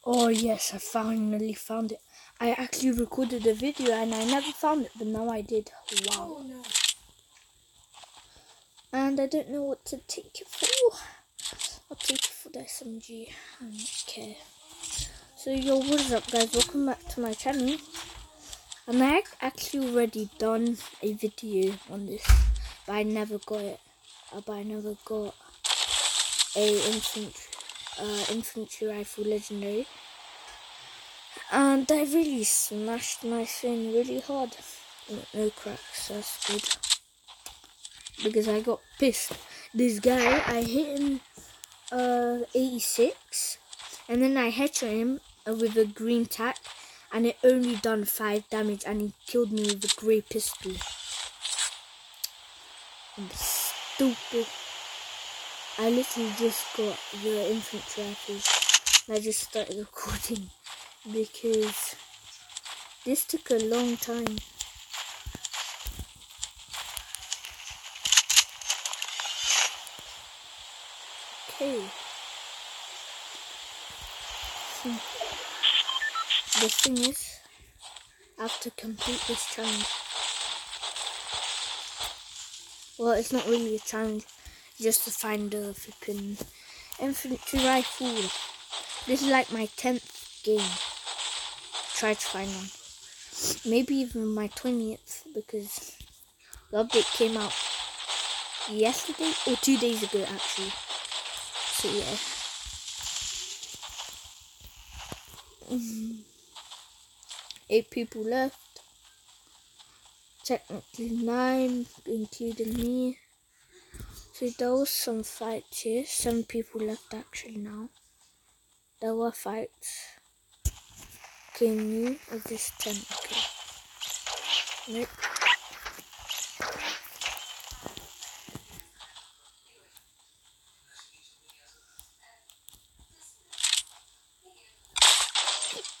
Oh yes, I finally found it. I actually recorded a video and I never found it, but now I did. Wow. Oh, no. And I don't know what to take it for. I'll take it for the SMG. I don't care. So yo, what is up guys? Welcome back to my channel. And I actually already done a video on this, but I never got it. But I never got a infantry rifle legendary. And I really smashed my thing really hard. No cracks, that's good. Because I got pissed. This guy, I hit him 86, and then I headshot him with a green tack, and it only done 5 damage, and he killed me with a grey pistol. I'm stupid. I literally just got the infantry rifles, and I just started recording because this took a long time. Okay. The thing is, I have to complete this challenge. Well, it's not really a challenge, just to find a flipping infantry rifle. This is like my 10th game. Try to find one. Maybe even my 20th, because the update came out yesterday or 2 days ago actually. So yeah. 8 people left. Technically 9, including me. So there was some fights here. 7 people left actually now. There were fights. Okay, new or just 10? Okay. Nope.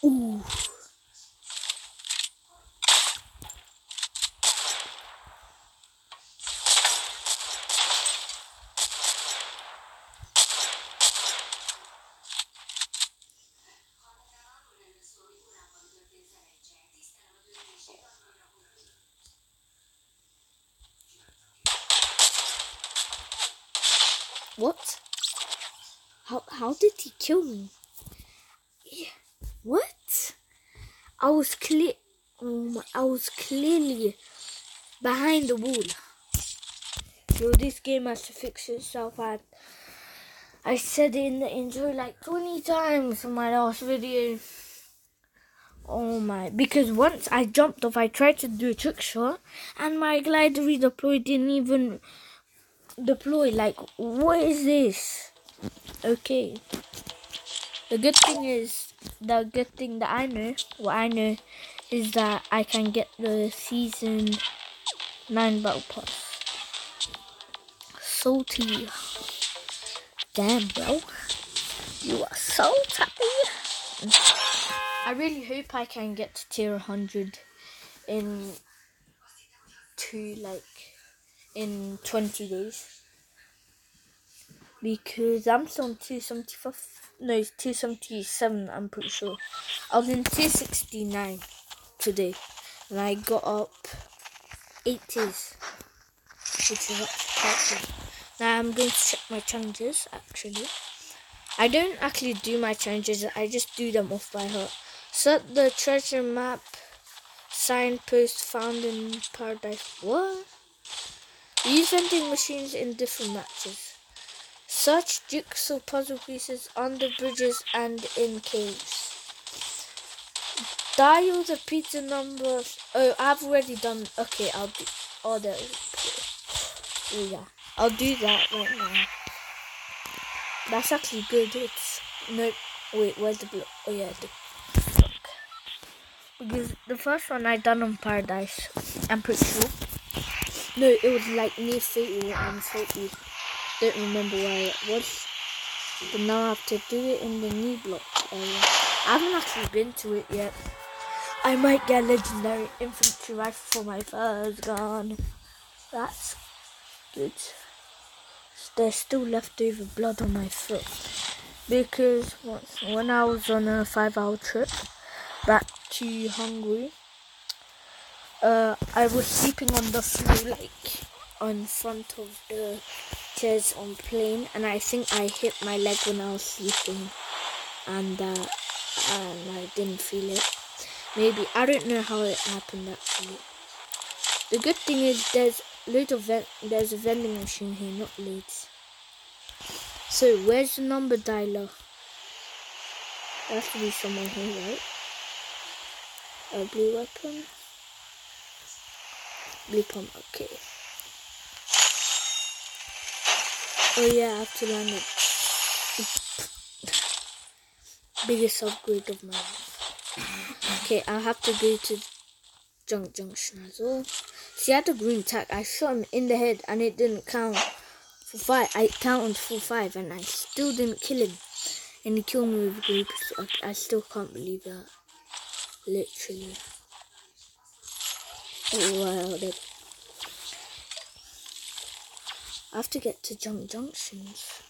Ooh. What? How did he kill me? Yeah. What? I was clearly behind the wall. So this game has to fix itself. I said it in the intro like 20 times in my last video. Oh my, because once I jumped off, I tried to do a trick shot and my glider redeploy didn't even deploy. Like, what is this? Okay. The good thing that I know is that I can get the season 9 battle pass. Salty. Damn, bro. You are so happy. I really hope I can get to tier 100 in 20 days. Because I'm still on 275. No, 277, I'm pretty sure. I was in 269 today. And I got up 8 tiers. Which is actually quite good. Now I'm going to check my challenges, actually. I don't actually do my challenges, I just do them off by heart. Set the treasure map signpost found in paradise. What? Use vending machines in different matches. Search jigsaw puzzle pieces under bridges and in caves. Dial the pizza number. Oh, I've already done. Okay, I'll do. Oh, there is. Oh, yeah. I'll do that right now. That's actually good. It's no. Wait, where's the block? Oh yeah, the block. Because the first one I done on Paradise, I'm pretty sure. No, it was like near Fatal and Fatal. Don't remember where it was. But now I have to do it in the new block area. I haven't actually been to it yet. I might get a legendary infantry rifle for my first gun. That's good. There's still leftover blood on my foot. because when I was on a 5-hour trip back to Hungary, I was sleeping on the floor, like on front of the chairs on plane, and I think I hit my leg when I was sleeping, and I didn't feel it. Maybe, I don't know how it happened actually. The good thing is there's a vending machine here, not loads. So where's the number dialer? There has to be someone here, right? A blue weapon. Blue pump, okay. Oh yeah, I have to learn it. Biggest upgrade of my life. Okay, I'll have to go to Junk Junction as well. See, I had a green tack. I shot him in the head and it didn't count for 5. I counted for 5 and I still didn't kill him. And he killed me with a green pistol. I still can't believe that. Literally. Oh wow. I have to get to Junk Junctions,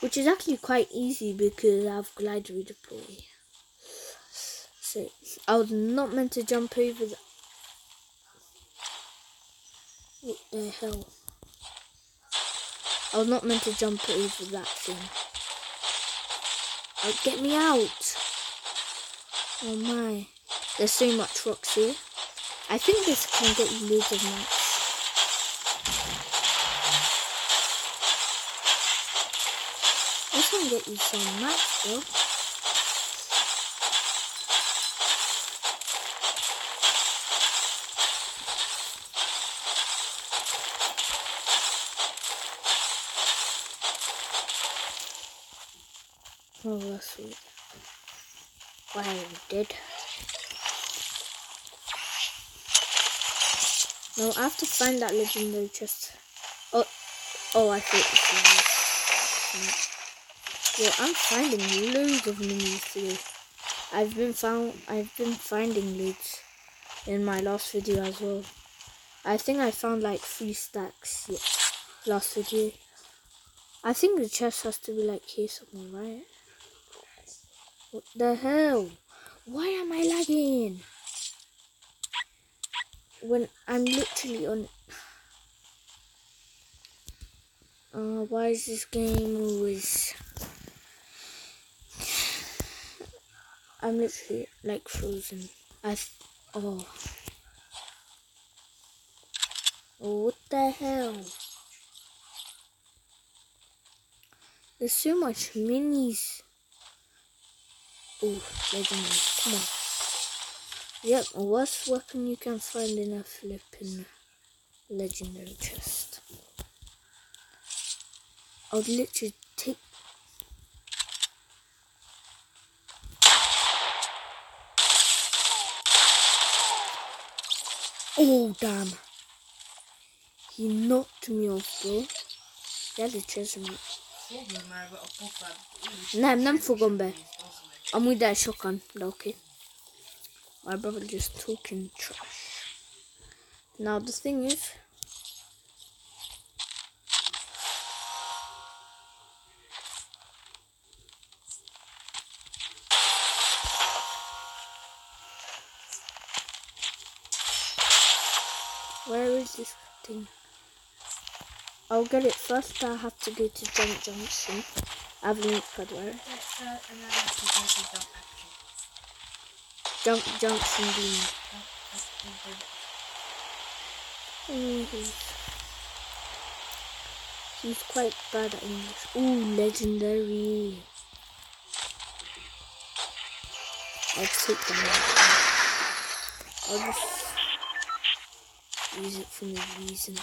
which is actually quite easy because I have glider redeploy. So I was not meant to jump over that. What the hell? I was not meant to jump over that thing. Oh, get me out! Oh my. There's so much rocks here. I think this can get you loads of mats. This can get you some mats though. Oh, that's sweet. Why are you dead? No, I have to find that legendary chest. Oh, I thought this was. Yeah, I'm finding loads of minis today. I've been finding loads in my last video as well. I think I found like 3 stacks last video. I think the chest has to be like here somewhere, right? What the hell? Why am I lagging? When I'm literally on... why is this game always... I'm literally like frozen. Oh, what the hell? There's so much minis. Oh, legendary, come on. Yep, worst weapon you can find in a flipping legendary chest. I would literally take... Oh, damn. He knocked me off, bro. He had a chest on me. Nah, I'm not forgotten, bear. I'm with that shotgun, okay. My brother just talking trash. Now the thing is, where is this thing? I'll get it first. I have to go to Junk Junction. I have a link pad where. Junk Junction B. He's quite bad at English. Ooh, legendary. I'll take them out. I'll just use it for no reason.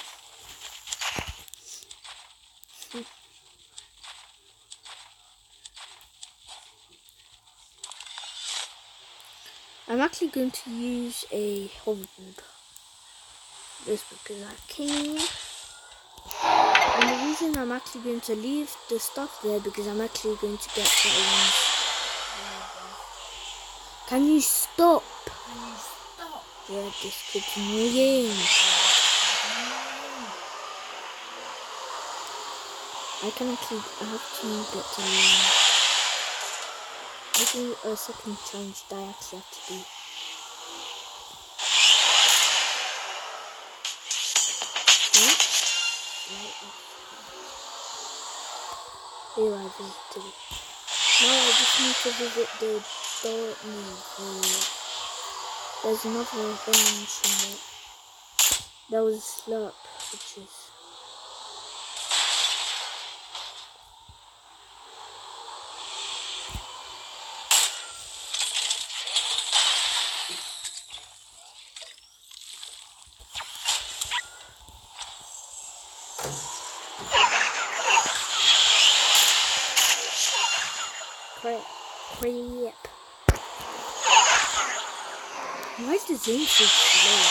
I'm actually going to use a hoverboard. Just because I can. And the reason I'm actually going to leave the stuff there because I'm actually going to get better ones. Can you stop? Yeah, this kid's annoying. I have to get to learn. Making a second challenge that I actually have to do. Here I visited it. Now I just need to visit the Dortmund. There's another dimension there. That was Slurp, which is... Crap. Why is the zone so slow?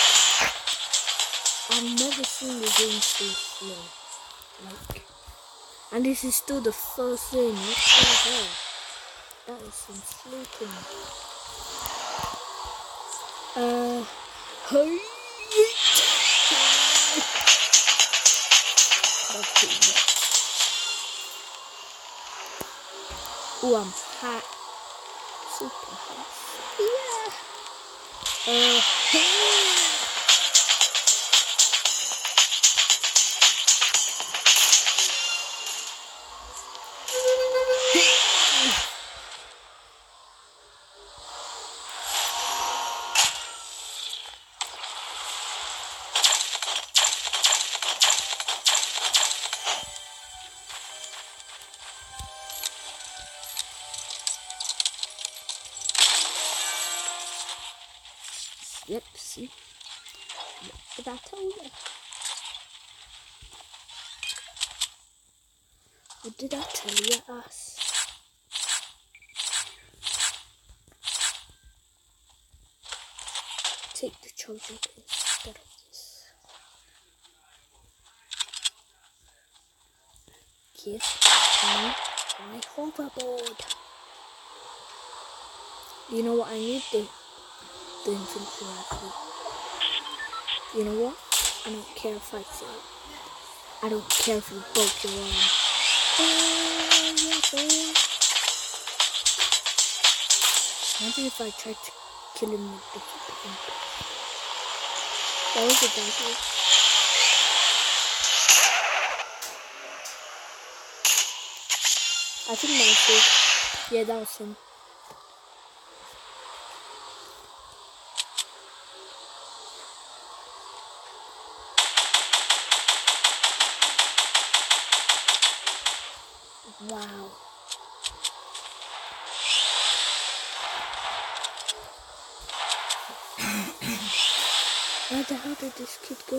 I've never seen the zone so slow. Like, and this is still the first zone. What the hell? That is some sleeping. Hey. That's it. Oh, I'm hot. Super hot. Yeah. Yep, see? What did I tell you? What did I tell you, ass? Take the charger instead of this. Give me my hoverboard. You know what I need? The infantry rifle. You know what? I don't care if I fail. I don't care if you broke your arm. Imagine if I tried to kill him with the fucking... That was a bad one. I think that was it. Yeah, that was him. Wow. Where the hell did this kid go?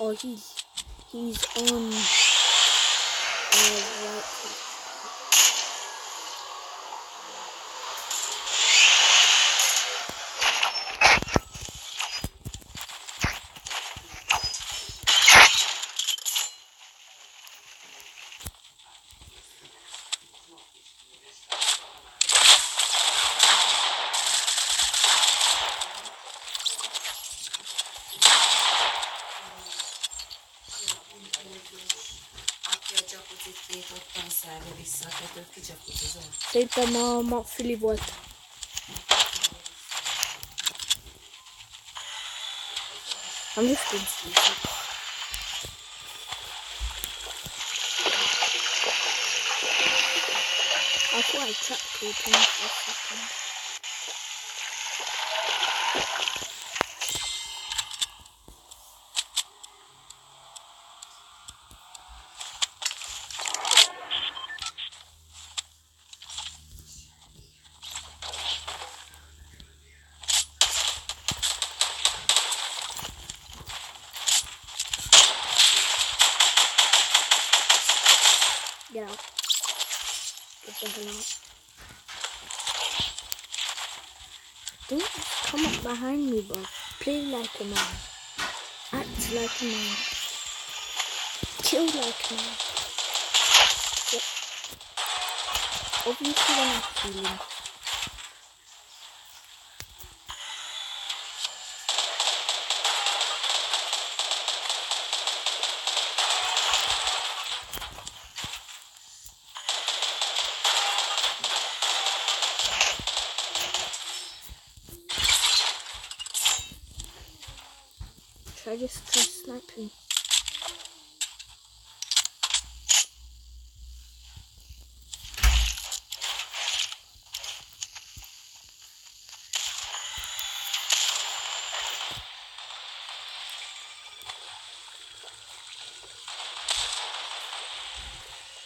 Oh, he's on right. Szerintem a Fili volt. I'm just going to sleep. I thought I trapped people for a second. Get out. Get the hell out. Don't come up behind me, bro. Play like a man. Act like a man. Kill like a man. Yep. Obviously when I'm feeling. Should I just try sniping?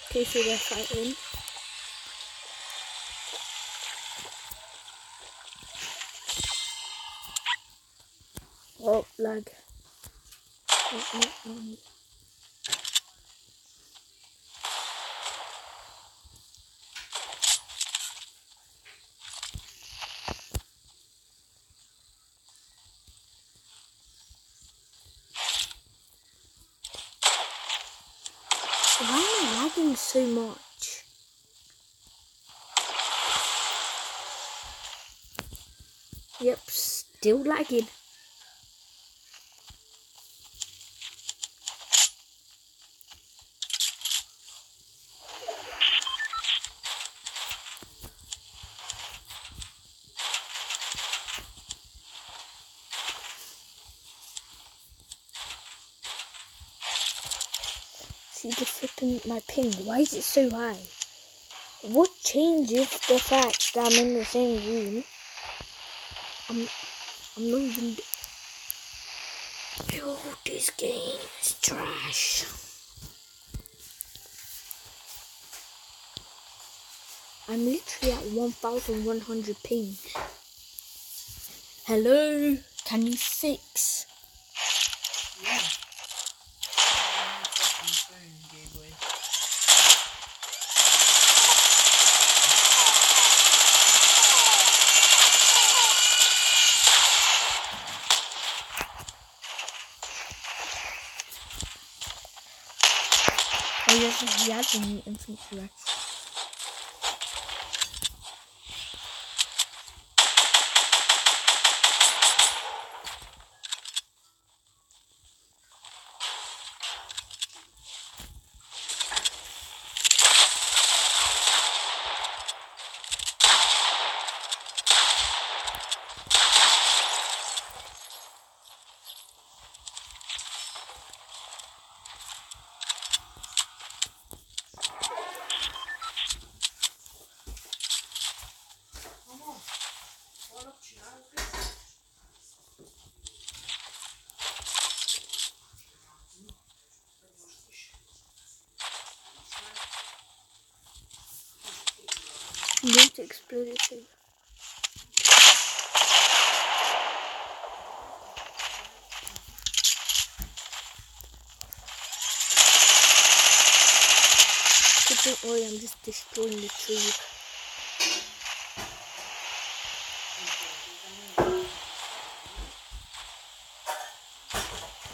Okay, so they're fighting. Oh, lag. Why am I lagging so much? Yep, still lagging. See the flipping my ping. Why is it so high? What changes the fact that I'm in the same room? I'm not even. Yo, this game is trash. I'm literally at 1,100 ping. Hello? Can you fix? Yeah. Oh yes, he has a new infantry. I'm going to explode it too. Don't worry, I'm just destroying the tree.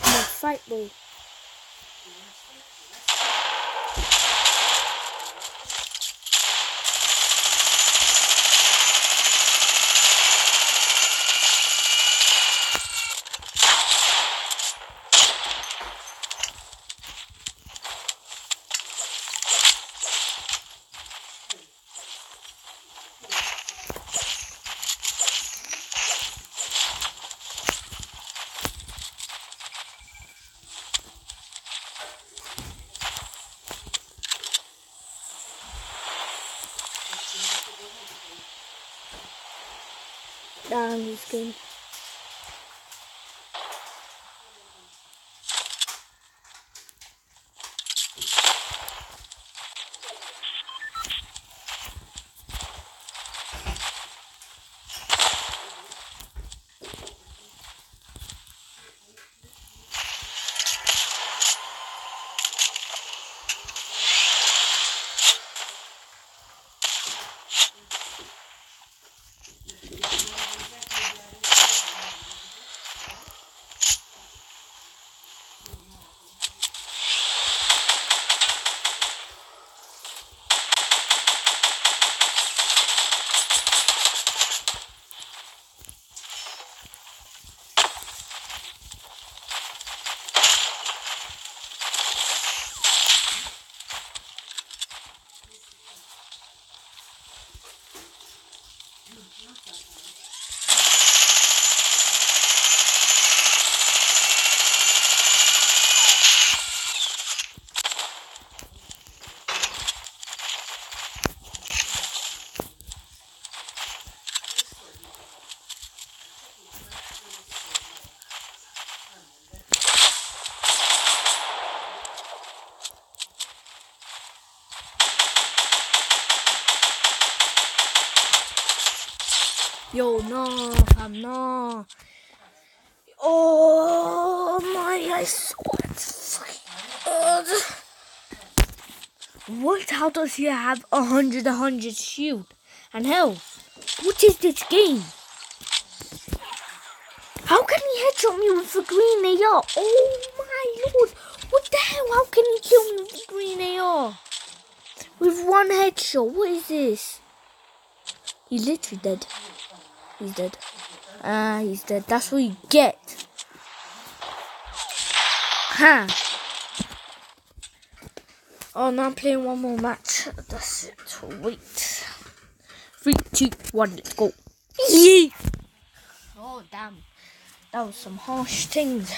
Come on, fight, bro. Damn, he's good. Yo, no, fam, no. Oh my, I sweat. What? How does he have 100 shield and health? What is this game? How can he headshot me with a green AR? Oh my lord! What the hell? How can he kill me with a green AR? With one headshot? What is this? He's literally dead. He's dead. He's dead. That's what you get. Huh. Oh, now I'm playing one more match. That's it. Wait. 3, 2, 1, let's go. Yee! Oh, damn. That was some harsh things.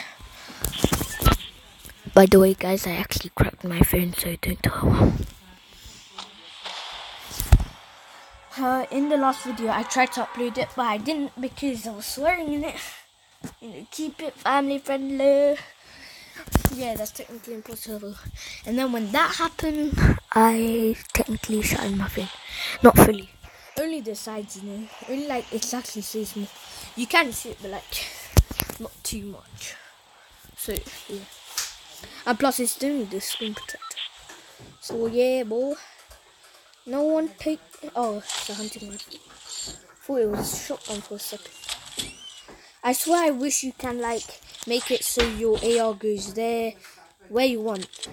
By the way, guys, I actually cracked my phone, so don't tell. In the last video, I tried to upload it, but I didn't because I was swearing in it. You know, keep it family friendly. Yeah, that's technically impossible. And then when that happened, I technically shut my phone. Not fully. Only the sides, you know. Only like exactly so small. You can see it, but like not too much. So yeah. And plus it's only the screen protector. So yeah, boy. No one take. Oh, it's a hunting rifle. Thought it was a shotgun for a second. I swear, I wish you can like make it so your AR goes there, where you want.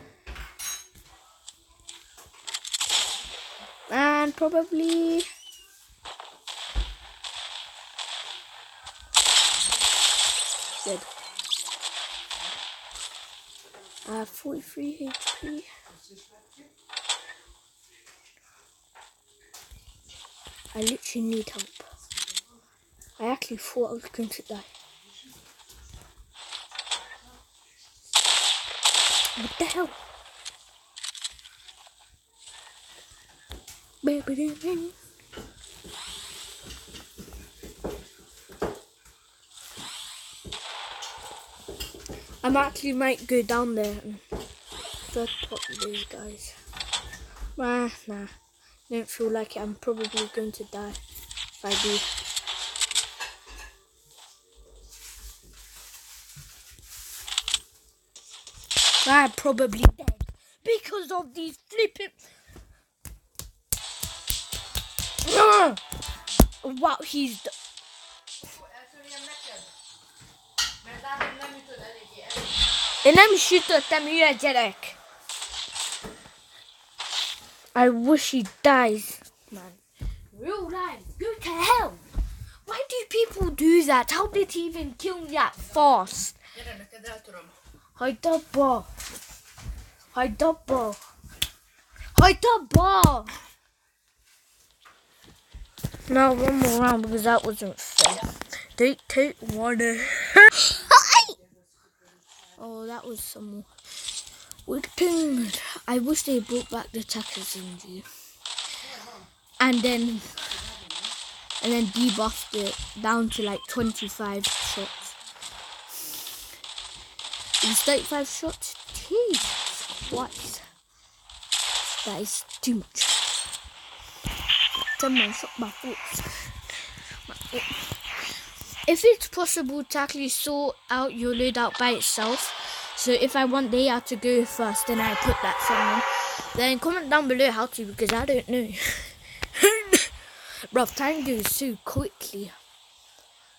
And probably dead. I have 43 HP. I literally need help. I actually thought I was going to die. What the hell? I actually might go down there and third pot these guys. Nah. Don't feel like it. I'm probably going to die if I do. I'm probably dead because of these flipping. Wow, he's. I wish he dies, man. Real life, go to hell. Why do people do that? How did he even kill me that fast? Haydabba. Now one more round because that wasn't fair. 3, 2, 1. Oh, that was some more. Weird thing. I wish they brought back the attackers in G. And then debuffed it down to like 25 shots. It was 35 shots. Jesus Christ. That is too much. 10 man shot my foot. If it's possible to actually sort out your loadout by itself, so if I want the AR to go first, then I put that song on. Then comment down below how to, because I don't know. Bruv, time goes so quickly.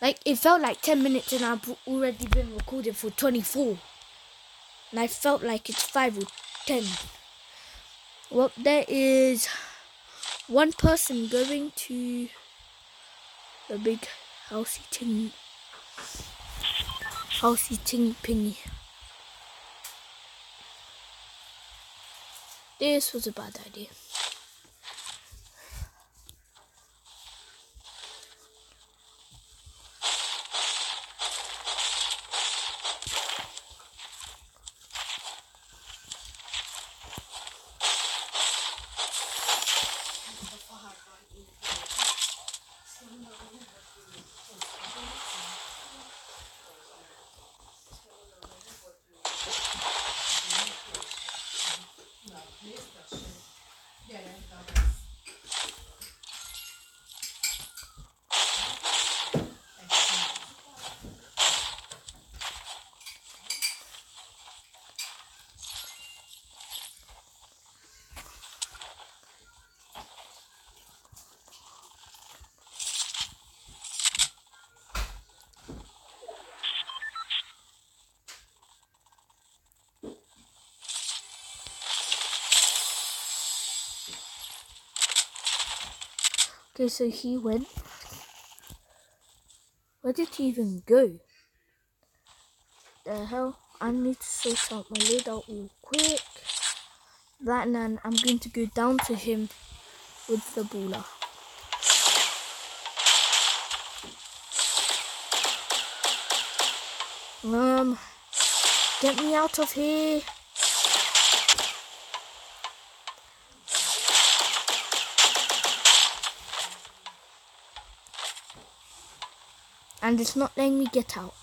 Like, it felt like 10 minutes and I've already been recording for 24. And I felt like it's 5 or 10. Well, there is one person going to the big housey ting pingy. This was a bad idea. Okay, so he went. Where did he even go? The hell? I need to sort out my loadout real quick. That and then I'm going to go down to him with the baller. Get me out of here. And it's not letting me get out.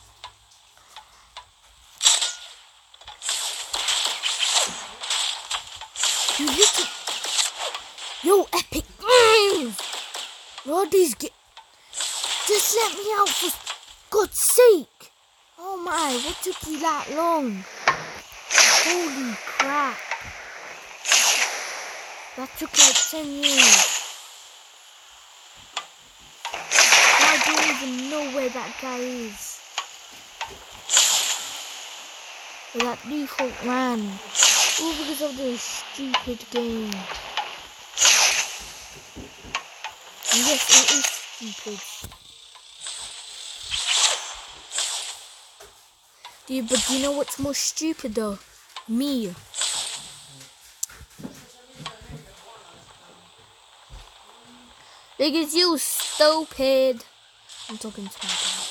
Yo, epic. Roddy's just let me out for God's sake. Oh my, what took you that long? Holy crap. That took like 10 years. I don't even know where that guy is. Or that default man. All because of this stupid game. And yes, it is stupid. Dude, but do you know what's more stupid though? Me. Because you stupid. I'm talking to my dad.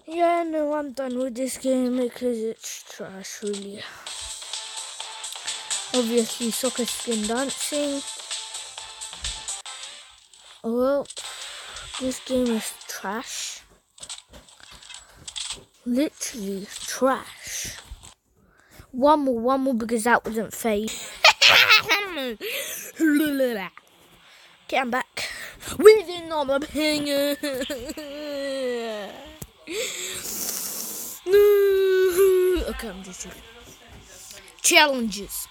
Yeah, no, I'm done with this game because it's trash, really. Obviously, soccer skin dancing. Well, this game is trash. Literally trash. One more because that wasn't fair. Okay, I'm back. With another banger. Okay, I'm just joking. Challenges.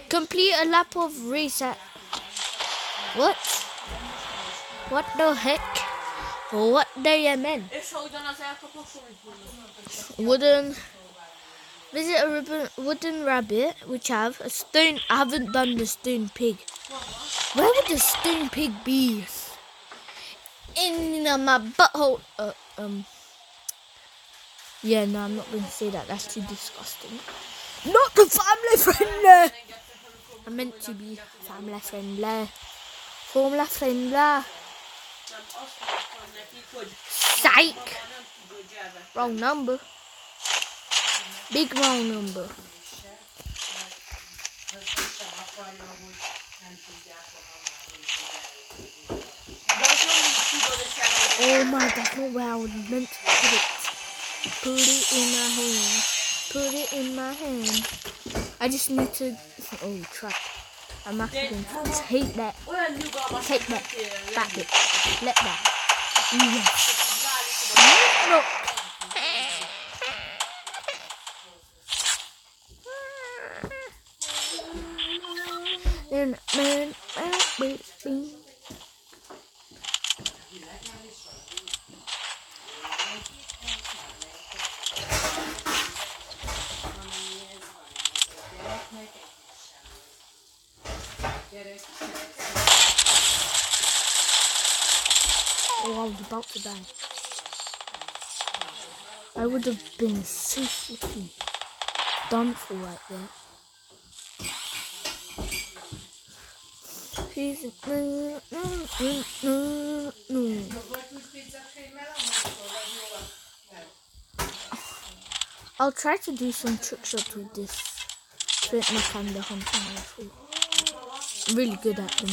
Complete a lap of race at... What? What the heck? What do you mean? Visit a wooden rabbit, which have a stone... I haven't done the stone pig. Where would the stone pig be? In my butthole. Yeah, no, I'm not going to say that. That's too disgusting. Not the family friendly. I meant to be family friendly. Formula friendly. Psych. Wrong number. Big wrong number. Oh my, that's not where I was meant to put it. Put it in my hand. Put it in my hand. I just need to... Oh, crap. I'm actually going to take that. Take that. Back it. Let that. Yes. No. Oh, I was about to die. I would have been so freaking done for right there. I'll try to do some trick shots with this straight neck and the hunting rifle. I'm really good at them.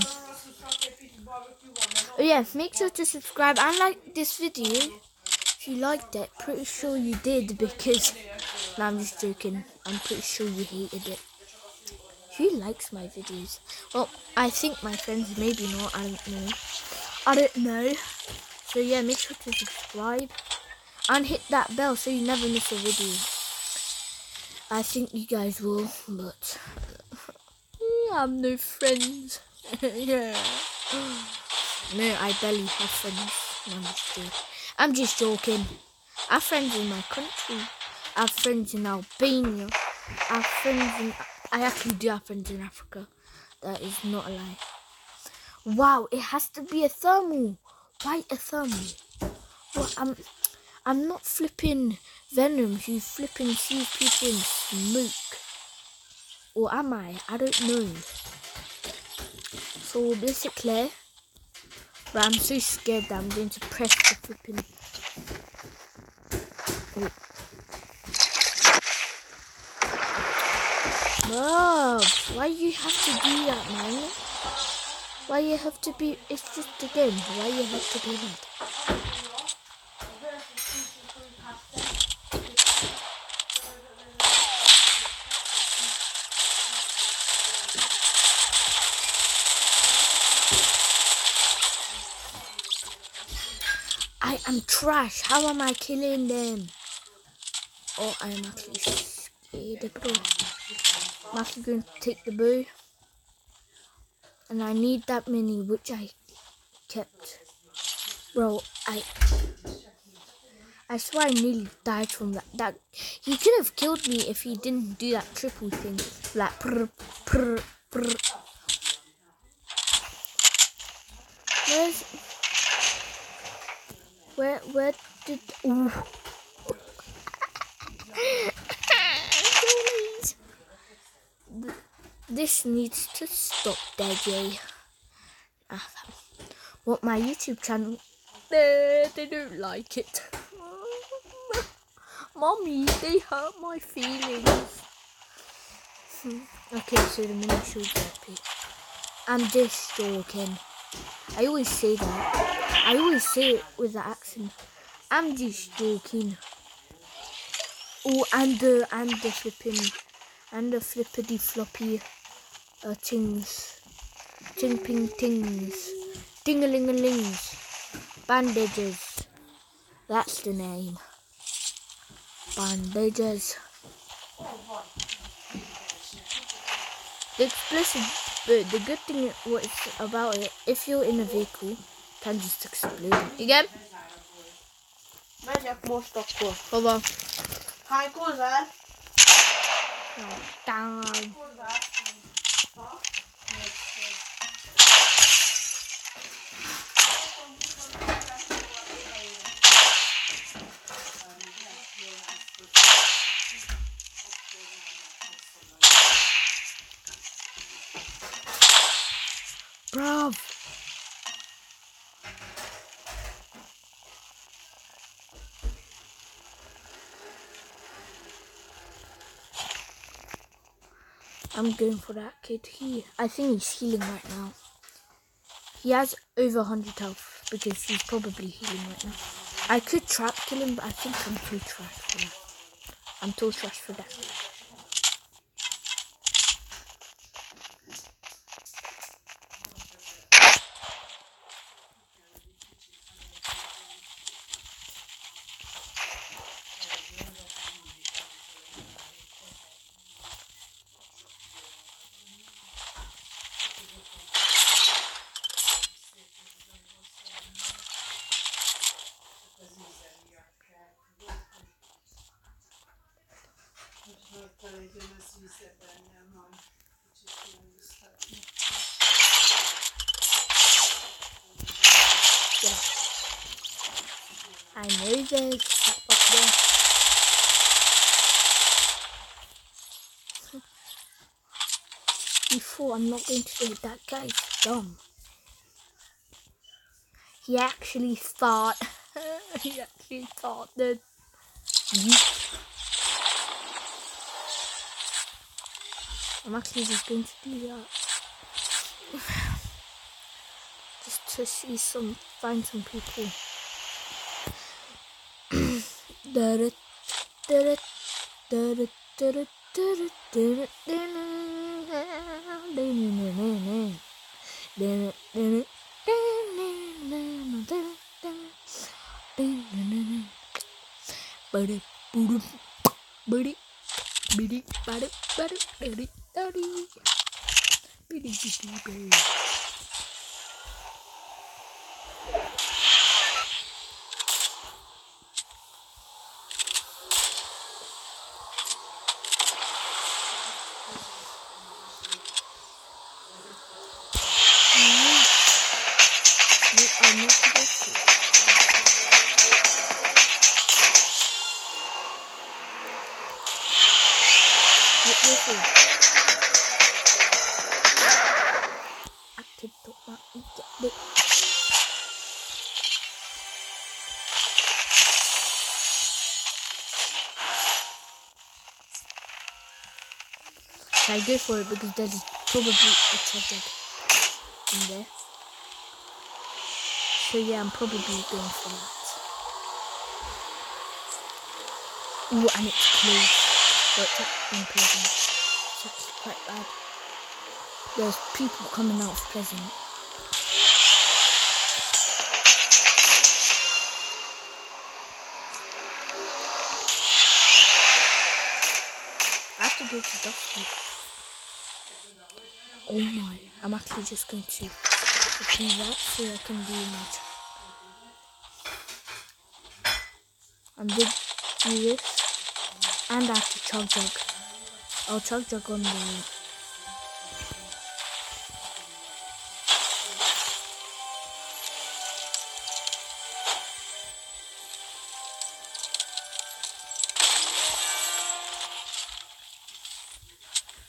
Oh yeah, make sure to subscribe and like this video if you liked it. Pretty sure you did because No, I'm just joking. I'm pretty sure you hated it. Who likes my videos? Well, I think my friends, maybe not. I don't know. So yeah, make sure to subscribe and hit that bell so you never miss a video. I think you guys will, but I have no friends. Yeah. No, I barely have friends. No, I'm just joking. I have friends in my country. I have friends in Albania. I actually do have friends in Africa. That is not a lie. Wow, it has to be a thermal. Why a thermal? Well, I'm not flipping Venom who flipping sees people in smoke. Or am I? I don't know. So basically, but I'm so scared that I'm going to press the flipping. Wait. Mom, why you have to do that, man? Why you have to be? It's just a game. Why you have to do that? I am trash. How am I killing them? Oh, I am actually scared, bro. I'm actually going to take the bow. And I need that mini, which I kept. Bro, I swear I nearly died from that. He could have killed me if he didn't do that triple thing. Like, prr, prr, prr. Where did... Ooh. This needs to stop, Daddy. What, my YouTube channel? They don't like it. Mommy, they hurt my feelings. Okay, so the mini should be. I'm just joking. I always say that. I always say it with the accent. I'm just joking. Oh, and the flippity floppy things. Ting ping tings. Ding-a-ling-a-lings. Bandages. That's the name. Bandages. The explosive, but the good thing about it, if you're in a vehicle, it can just explode. Igen? Megyek most akkor. Hova? Hánykor vár? Down. Bruv. I'm going for that kid here. I think he's healing right now. He has over 100 health because he's probably healing right now. I could trap kill him, but I think I'm too trash for that. I'm too trash for that. Yeah. I know there's crap up there. Before, I'm not going to say that guy's dumb. He actually thought. He actually thought that. I'm actually just going to do that. Just to find some people. I go for it because there's probably a treasure in there. So yeah, I'm probably going for that. Ooh, and it's closed. So it's actually unpleasant. It's actually quite bad. There's people coming out of prison. I have to go to Dusty. Oh my, I'm actually just going to do that so I can do my I'm going to do this. And I have to chug jug. I'll chug jug on the...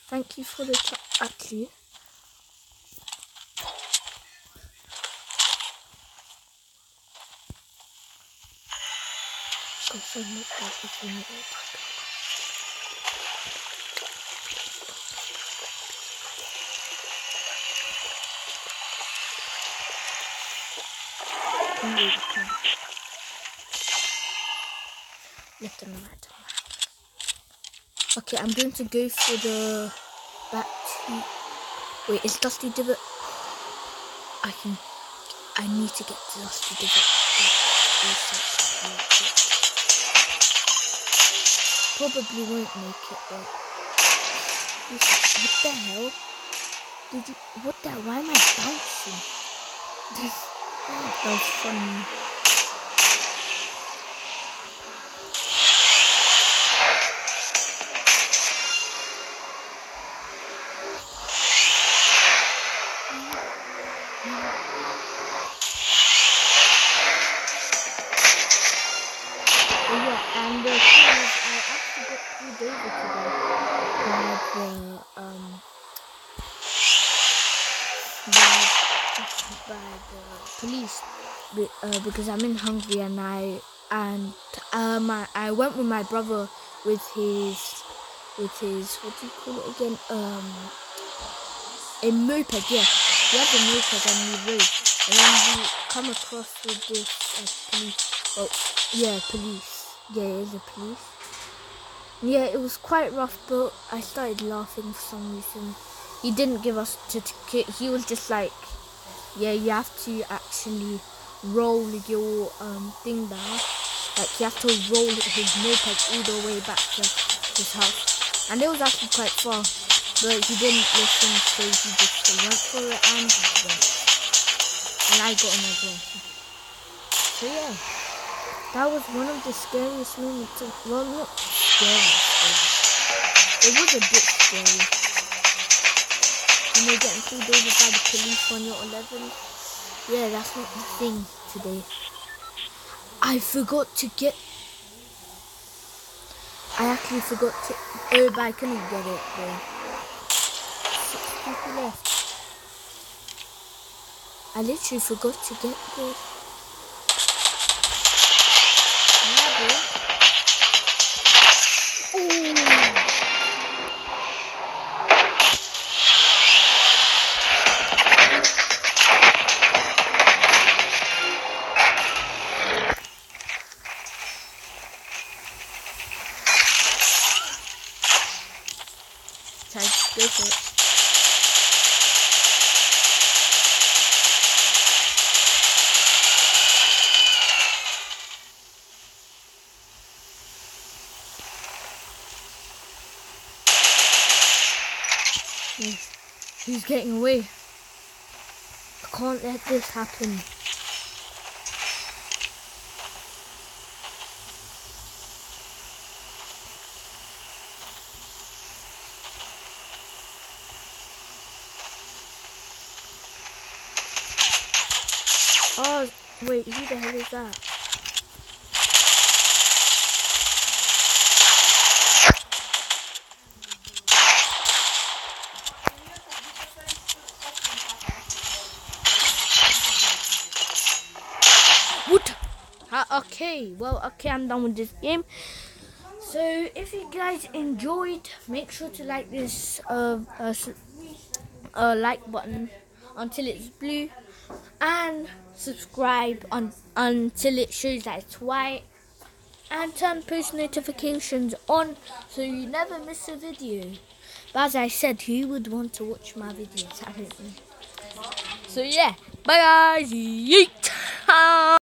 Thank you for the actually. Left and right. Okay, I'm going to go for the back to... Wait, is Dusty Divot? I need to get to Dusty Divot. Probably won't make it though. What the hell? What the hell? Why am I bouncing? That was funny. And the thing is, I actually got pulled over today by the police because I'm in Hungary and I went with my brother with his what do you call it again, a moped. Yeah, he had a moped and we rode, and then we come across with this police. Oh yeah, police. Yeah, it is a police. Yeah, it was quite rough, but I started laughing for some reason. He didn't give us a ticket. He was just like, yeah, you have to actually roll your thing down. Like, you have to roll his moped all the way back to his house. And it was actually quite far, but he didn't listen, so he just went for it and went. And I got another one. So yeah. That was one of the scariest moments. Well, not scary. It was a bit scary. You know, getting pulled over by the police when you're 11. Yeah, that's not the thing today. I actually forgot to... Oh, but I couldn't get it though. 6 people left. I literally forgot to get the... go for it. He's getting away. I can't let this happen. Oh, wait, who the hell is that? What? Okay, well, okay, I'm done with this game. So, if you guys enjoyed, make sure to like this like button until it's blue, and subscribe until it shows that it's white, and turn post notifications on so you never miss a video. But as I said, who would want to watch my videos? I don't know. So yeah, bye guys, yeet!